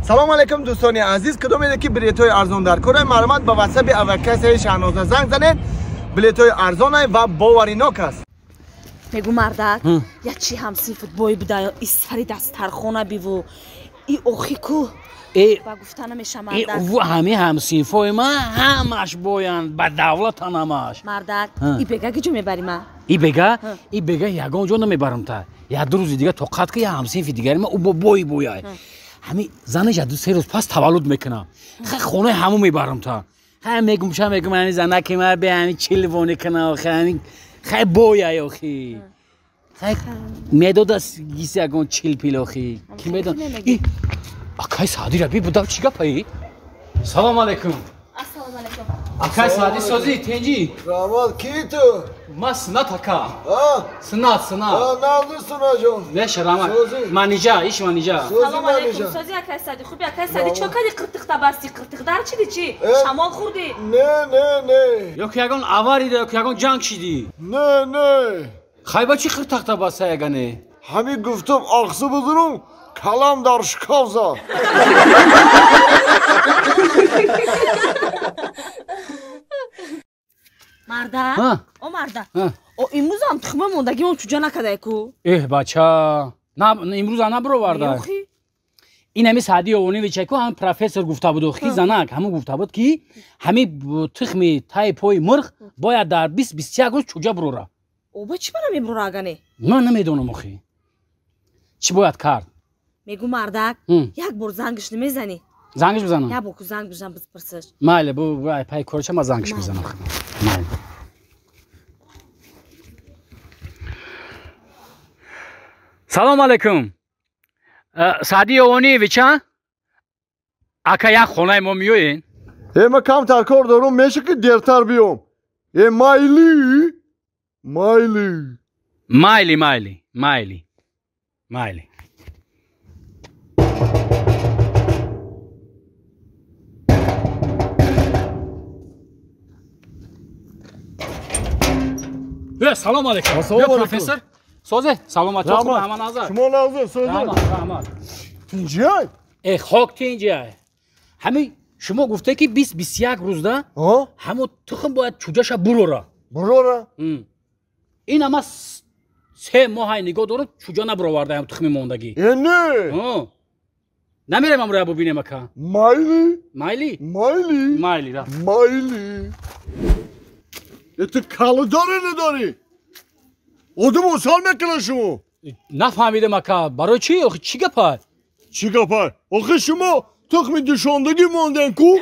سلام علیکم دوستان عزیز. کدومیده که بلیط‌های ارزان در کره معلومات با واتساپ اوکس شهناز زنگ زنید. بلیط‌های ارزان و باوریناک است. میگو مردک یا چی همسی فوتبال بوده استفری دسترخونه بیو ای اوخی کو و گفتن میشه مردک و همه همسینفای ما همش باین با دولت همش مردک ای بگه که جو میبری ما ای بگه یگان جو نمیبرم تا یا دو روز دیگه توقعت که یه همسینف دیگری ما او با بویای همین زنش دو سه روز پس تولد میکنم خونه همو میبرم تا میگم من زنه که ما به همین چیلوانی کنه خیلی بویای آخی خیلی میداد از گیسی اگون چیل پیل آخی کی میداد آکای سعدی ربی بودم چی گپایی؟ سلام علیکم. السلام علیکم. آکای سعدی سازی تنجی رامال کی تو؟ ما سنت اکا سنت نازو سنا جون ليش رامال مانیجا ایش مانیجا سلام علیکم سازی آکای سعدی خوبی آکای سعدی چوکادی قرتقتا باستی قرتقدار چی شمال خوردی نه yok yagon avari da yok yagon jang shidi نه خیبا چی قرتقتا باسا یگانه همین گفتم آخسو بزنم کلام در شکافزا مرده او مرده او امروز هم تخمه موندگی اون چجا نکده کو بچه نه امروز انا برو ورده این همی سعدی اوانی ویچه که هم پروفسور گفته بود خی زنک همون گفته بود که همین تخمی تای پای مرغ باید در 20-21 روز چجا برو را او با چی برم برو راگنه من نمیدونم اخی چی باید کرد میگو مردک یک بار زنگش نمیزنی زنگش بزنم یا بکو زنگ بزنم بپرسش ماله بو پای کورچه ما زنگش بزنم ماله سلام علیکم سعدی اوانی ویچه اکا یک خونه ما میوین ما کم تر کار دارم میشه که دیرتر بیام مایلی سلام علیکم پروفسور سوزه سلامت تو خوب همان نظر شما نظر سوزه رحمت تینجای خاک تینجای همین شما گفته که 20-21 روز ده همون تخم باید چوجهش برو را این هم 3 ماه نگاه دارم چوجه نبرو ورده هم تخمی موندگی نه نمیرم هم رو ببینم اکا مایلی را تو کالو داره نداری آدم اصال میکنه شما نفهمیدم اکا برای چی؟ چی گپای؟ آخه شما تخم دوشاندگی ماندن کو